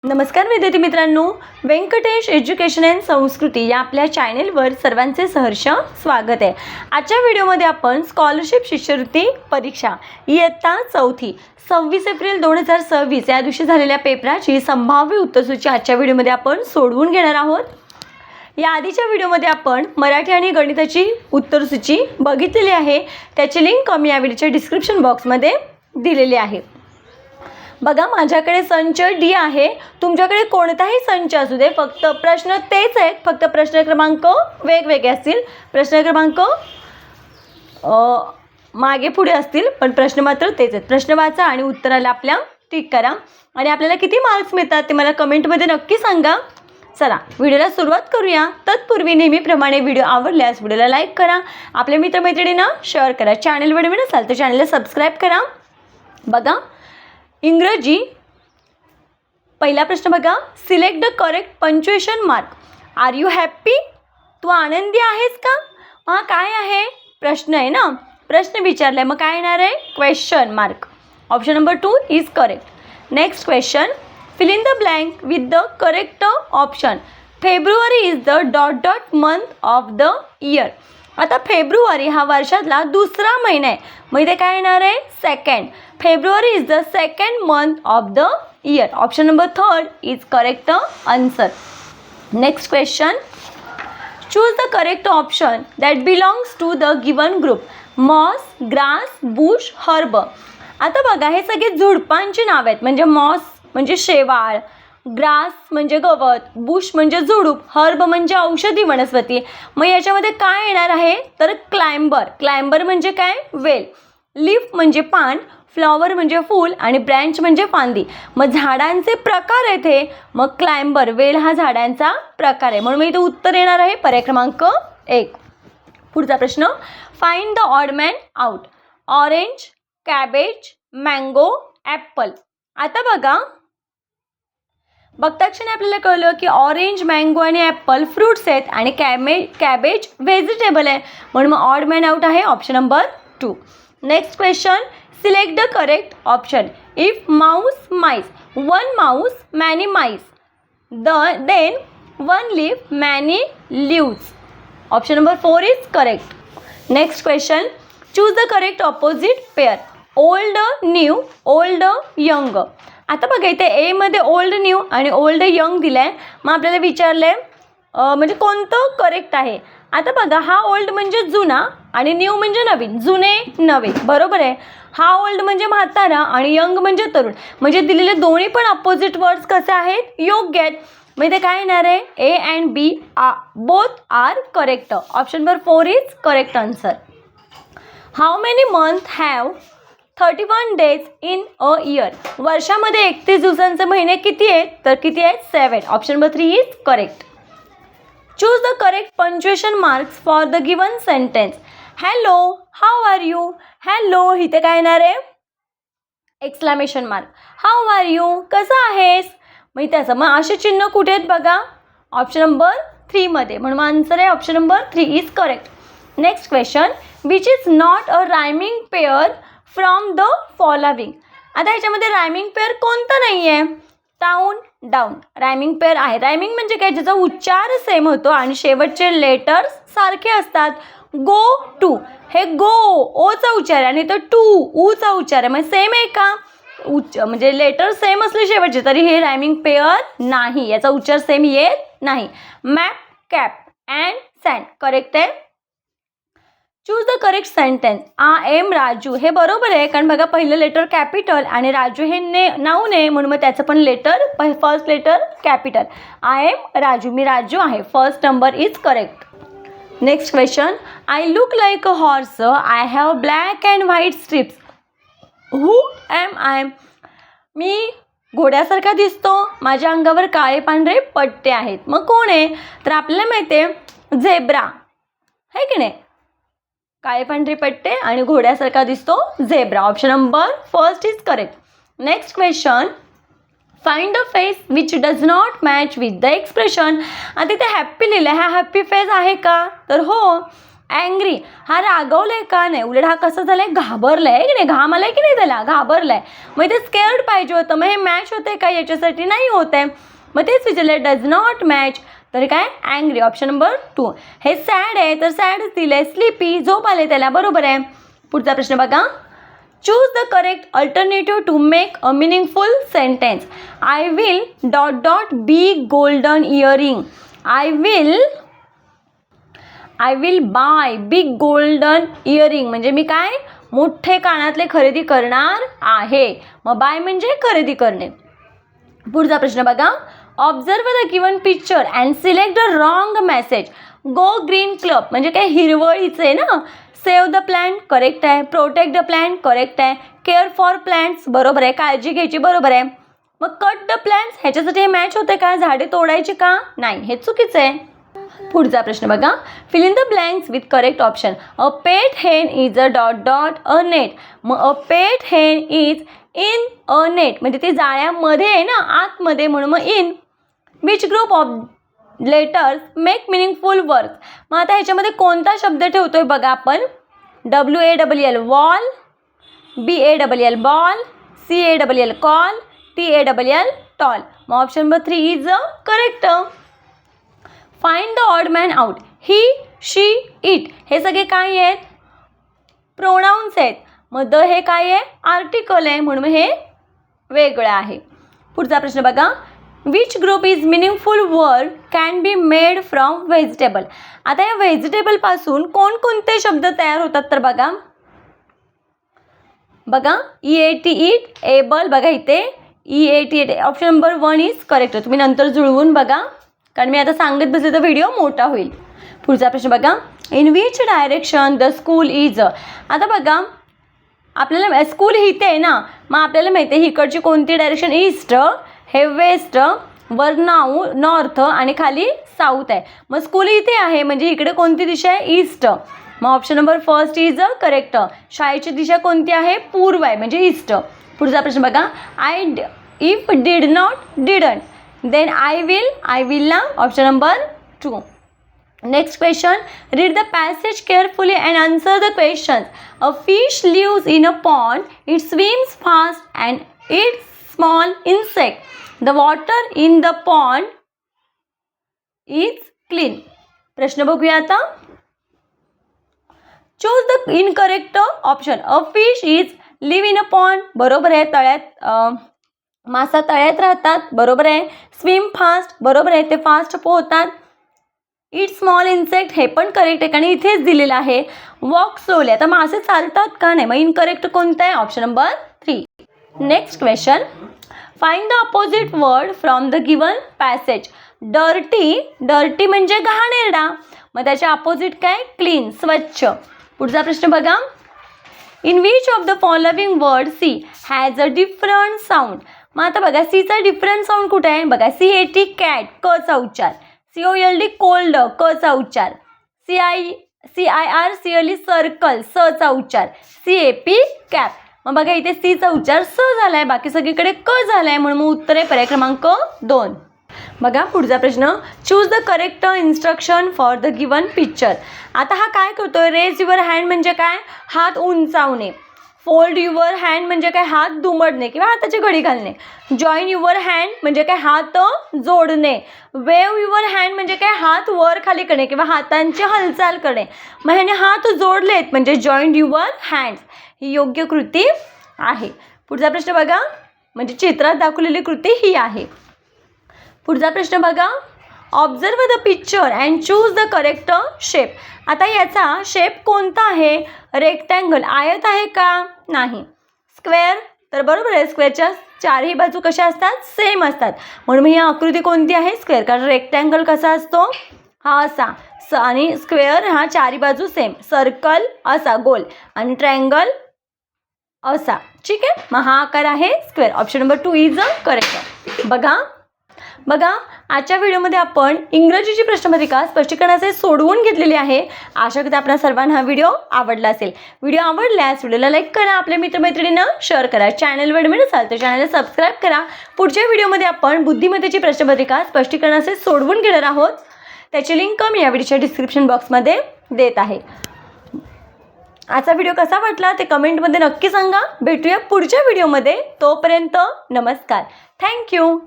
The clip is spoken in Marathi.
नमस्कार विद्यार्थी मित्रांनो, व्यंकटेश एज्युकेशन अँड संस्कृती या आपल्या चॅनेलवर सर्वांचे सहर्ष स्वागत आहे। आजच्या व्हिडिओमध्ये आपण स्कॉलरशिप शिष्यवृत्ती परीक्षा इयत्ता चौथी 26 एप्रिल 2026 या दिवशी झालेल्या पेपराची संभाव्य उत्तरसूची आजच्या व्हिडिओमध्ये आपण सोडवून घेणार आहोत। या आधीच्या व्हिडिओमध्ये आपण मराठी आणि गणिताची उत्तरसूची बघितलेली आहे, त्याची लिंक मी या व्हिडिओच्या डिस्क्रिप्शन बॉक्समध्ये दिलेली आहे। बघा, माझ्याकडे संच डी आहे, तुमच्याकडे कोणताही संच असू दे, फक्त प्रश्न तेच आहेत, फक्त प्रश्न क्रमांक वेगवेगळे असतील। प्रश्न क्रमांक मागे पुढे असतील, पण प्रश्न मात्र तेच आहेत। प्रश्न वाचा आणि उत्तराला आपल्या टिक करा आणि आपल्याला किती मार्क्स मिळतात ते मला कमेंटमध्ये नक्की सांगा। चला व्हिडिओला सुरुवात करूया। तत्पूर्वी नेहमीप्रमाणे व्हिडिओ आवडल्यास व्हिडिओला लाईक करा, आपल्या मित्रमैत्रिणींना शेअर करा, चॅनलवर नवीन असाल तर चॅनलला सबस्क्राईब करा। बघा, इंग्रजी पहिला प्रश्न बघा, select the correct punctuation mark. Are you happy? तू आनंदी आहेस का? हा काय आहे? प्रश्न आहे ना, प्रश्न विचारलाय, मग काय येणार आहे? Question mark. Option number 2 is correct. Next question, fill in the blank with the correct option. February is the dot dot month of the year. आता फेब्रुवारी हा वर्षातला दुसरा महिना आहे, मग इथे काय येणार आहे? Second. February is the second month of the year. Option number 3 is correct answer. Next question, choose the correct option that belongs to the given group. Moss, grass, bush, herb. आता बघा, हे सगळे झुडपांची नाव आहेत, म्हणजे मॉस म्हणजे शेवाळ, ग्रास म्हणजे गवत, बुश म्हणजे झुडूप, हर्ब म्हणजे औषधी वनस्पती। मग याच्यामध्ये काय येणार आहे? तर क्लाइंबर। क्लाइंबर म्हणजे काय? वेल। लीफ म्हणजे पान, फ्लॉवर म्हणजे फूल आणि ब्रँच म्हणजे फांदी। मग झाडांचे प्रकार आहेत हे, मग क्लाइंबर, वेल हा झाडांचा प्रकार आहे, म्हणून इथे उत्तर येणार आहे पर्याय क्रमांक 1। पुढचा प्रश्न, find the odd man out. Orange, cabbage, mango, apple. आता बघा, बघता क्षणी आपल्याला कळलं की ऑरेंज, मँगो आणि ॲपल फ्रूट्स आहेत आणि कॅबेज व्हेजिटेबल आहे, म्हणून मग ऑड मॅन आउट आहे option number 2। Next question, select the correct option. If mouse, mice, one mouse, many mice, then one leaf, many leaves. Option number 4 is correct. Next question, choose the correct opposite pair. Old, new, old, young. आता बघा, इथे ए मध्ये ओल्ड, न्यू आणि ओल्ड, यंग दिलं आहे, मग आपल्याला विचारलं आहे म्हणजे कोणतं करेक्ट आहे। आता बघा, हा ओल्ड म्हणजे जुना आणि न्यू म्हणजे नवीन, जुने नवे, बरोबर आहे। हा ओल्ड म्हणजे म्हातारा आणि यंग म्हणजे तरुण, म्हणजे दिलेले दोन्ही पण अपोजिट वर्ड्स कसे आहेत? योग्य आहेत। मग इथे काय येणार आहे? A and B both are correct. Option number 4 is correct answer. How many month have 31 days in a year. वर्षामध्ये 31 दिवसांचे महिने किती आहेत? तर किती आहेत? 7। Option number 3 is correct. Choose the correct punctuation marks for the given sentence. Hello, how are you. Hello इथे काय येणार आहे? Exclamation mark. How are you, कसं आहेस। मग इथे असं, मग असे चिन्ह कुठे आहेत बघा? ऑप्शन नंबर 3 मध्ये, म्हणून आन्सर आहे option number 3 is correct. Next question, which is not a rhyming pair from the following. आता ह्याच्यामध्ये रायमिंग पेअर कोणतं नाही आहे? टाउन, डाऊन रायमिंग पेअर आहे। रायमिंग म्हणजे काय? ज्याचा उच्चार सेम होतो आणि शेवटचे लेटर्स सारखे असतात। गो टू, हे गो ओचा उच्चार आहे आणि तो टू ऊचा उच्चार आहे, मग सेम आहे का? म्हणजे लेटर सेम असले शेवटचे तरी हे रायमिंग पेअर नाही, याचा उच्चार सेम येत नाही। Map, cap and sand correct आहे। Choose the correct sentence. I am Raju, हे बरोबर आहे, कारण बघा पहिलं लेटर कॅपिटल आणि राजू हे नाऊन आहे, म्हणून मग त्याचं पण letter first letter capital. I am Raju, मी राजू आहे, first number is correct. Next question, I look like a horse, I have black and white strips, who am I. मी घोड्यासारखा दिसतो, माझ्या अंगावर काळे पांढरे पट्टे आहेत, मग कोण आहे? तर आपल्याला माहिती आहे झेब्रा आहे की नाही, काळे पांढरे पट्टे आणि घोड्यासारखा दिसतो, zebra. Option number 1 is correct. Next question, find a face which does not match with the expression. आता इथे हॅप्पी लिहिलं आहे, हा हॅप्पी फेस आहे का? तर हो, अँग्री हा रागवलाय का नाही, उलट हा कसं झालाय, घाबरलाय आहे की नाही, घाम आलाय की नाही त्याला, घाबरलाय. मग इथे स्केअर्ड पाहिजे होतं, मग हे मॅच होते का, याच्यासाठी नाही होत आहे. मग तेच विचारलं डज नॉट मॅच, तर काय अँग्री ऑप्शन नंबर 2. हे सॅड आहे तर सॅडच दिलंय. स्लीपी झोप आले त्याला, बरोबर आहे. पुढचा प्रश्न बघा. Choose the correct alternative to make a meaningful sentence. I will dot dot be golden earring. I will buy big golden earring म्हणजे मी काय, मोठे कानातले खरेदी करणार आहे. मग बाय म्हणजे खरेदी करणे. पुढचा प्रश्न बघा. Observe the given picture and select the wrong message. Go green club म्हणजे काय, हिरवळीचे ना. सेव्ह द प्लॅन्ट करेक्ट आहे. प्रोटेक्ट द प्लॅन्ट करेक्ट आहे. केअर फॉर प्लॅन्ट्स बरोबर आहे, काळजी घ्यायची बरोबर आहे. मग कट द प्लॅन्ट्स ह्याच्यासाठी हे मॅच होते का, झाडे तोडायची का, नाही, हे चुकीचं आहे. पुढचा प्रश्न बघा. Fill in the blanks with correct option. A pet hen is a dot dot a net. मग a pet hen is in a net म्हणजे ती जाळ्यामध्ये आहे ना, आतमध्ये, म्हणून मग in. Which group of letters make meaningful work. मग आता ह्याच्यामध्ये कोणता शब्द ठेवतोय बघा आपण. WALL wall, BALL ball, CALL call, TALL tall. मग option number 3 is a correct. Find the odd man out. He, she, it हे सगळे काय आहेत, प्रोनाउन्स आहेत. मग द हे काय आहे, आर्टिकल आहे, म्हणून हे वेगळं आहे. पुढचा प्रश्न बघा. Which group is meaningful word can be made from vegetable. आता या व्हेजिटेबलपासून कोणकोणते शब्द तयार होतात तर बघा. EAT इट, एबल बघा इथे EAT option number 1 is correct. तुम्ही नंतर जुळवून बघा, कारण मी आता सांगत बसले तर व्हिडिओ मोठा होईल. पुढचा प्रश्न बघा. In which direction the school is. आता बघा आपल्याला स्कूल इथे आहे ना, मग आपल्याला माहिती आहे इकडची कोणती डायरेक्शन, ईस्ट, हे वेस्ट, वर नॉर्थ आणि खाली साऊथ आहे. मग स्कूल इथे आहे म्हणजे इकडे कोणती दिशा आहे, ईस्ट. मग option number 1 is a correct. शाळेची दिशा कोणती आहे, पूर्व आहे म्हणजे ईस्ट. पुढचा प्रश्न बघा. If did not, didn't, then I will ना, option number 2. Next question. Read the passage carefully and answer the question. A fish lives in a pond, it swims fast and its small insect. The water in the pond is clean. प्रश्न बघूया आता. Choose the incorrect option. A fish is live in a pond बरोबर आहे, तळ्यात मासा तळ्यात राहतात बरोबर आहे. स्विम फास्ट बरोबर आहे, ते फास्ट पोहतात. इट स्मॉल इन्सेक्ट हे पण करेक्ट आहे, कारण इथेच दिलेलं आहे. वॉक स्लोली, आता मासे चालतात का नाही, मग इनकरेक्ट कोणतं आहे, option number 3. Next question. Find the opposite word from the given passage. Dirty म्हणजे घाणेरडा, मग त्याच्या अपोजिट काय, क्लीन स्वच्छ. पुढचा प्रश्न बघा. In which of the following word C has a different sound. मग आता बघा सीचा डिफरंट साऊंड कुठे आहे बघा. CAT कॅट, क चा उच्चार. COLD कोल्ड, क चा उच्चार. CIRCLE सर्कल, स चा उच्चार. CAP cap. मग बघा इथे सी चा उच्चार स झालाय, बाकी सगळीकडे क झालाय, म्हणून मग उत्तर आहे पर्याय क्रमांक 2. बघा पुढचा प्रश्न. Choose the correct instruction for the given picture. आता हा काय करतोय, रेज युअर हँड म्हणजे काय, हात उंचावणे. फोल्ड युअर हँड म्हणजे काय, हात दुमडणे किंवा हाताची घडी घालणे. जॉईन युअर हँड म्हणजे काय, हात जोडणे. वेव युअर हँड म्हणजे काय, हात वर खाली करणे किंवा हातांची हालचाल करणे. मग ह्याने हात जोडलेत म्हणजे जॉईन युअर हँड्स, ही योग्य कृती आहे. पुढचा प्रश्न बघा, म्हणजे चित्रात दाखवलेली कृती ही आहे. पुढचा प्रश्न बघा. Observe the picture and choose the correct shape. आता याचा शेप कोणता आहे, रेक्टँगल, आयत आहे का, नाही. स्क्वेअर तर बरोबर आहे, स्क्वेअरच्या चारही बाजू कशा असतात, सेम असतात, म्हणून ही आकृती कोणती आहे, स्क्वेअर. कारण रेक्टँगल कसा असतो, हा असा, आणि स्क्वेअर हा चारही बाजू सेम. सर्कल असा गोल आणि ट्रायंगल असा, ठीक आहे. मग हा आकार आहे square. Option number 2 is correct. बघा आजच्या व्हिडिओमध्ये आपण इंग्रजीची प्रश्नपत्रिका स्पष्टीकरणाचे सोडवून घेतलेली आहे. आशा करते आपल्या सर्वांना हा व्हिडिओ आवडला असेल. व्हिडिओ आवडल्यास व्हिडिओला लाईक करा, आपल्या मित्रमैत्रिणींना शेअर करा. चॅनलवर नवीन असाल तर चॅनलला सबस्क्राईब करा. पुढच्या व्हिडिओमध्ये आपण बुद्धिमत्तेची प्रश्नपत्रिका स्पष्टीकरणाचे सोडवून घेणार आहोत. त्याची लिंक मी या व्हिडिओच्या डिस्क्रिप्शन बॉक्समध्ये देत आहे. आजचा व्हिडिओ कसा वाटला ते कमेंटमध्ये नक्की सांगा. भेटूया पुढच्या व्हिडिओमध्ये. तोपर्यंत नमस्कार. थँक्यू.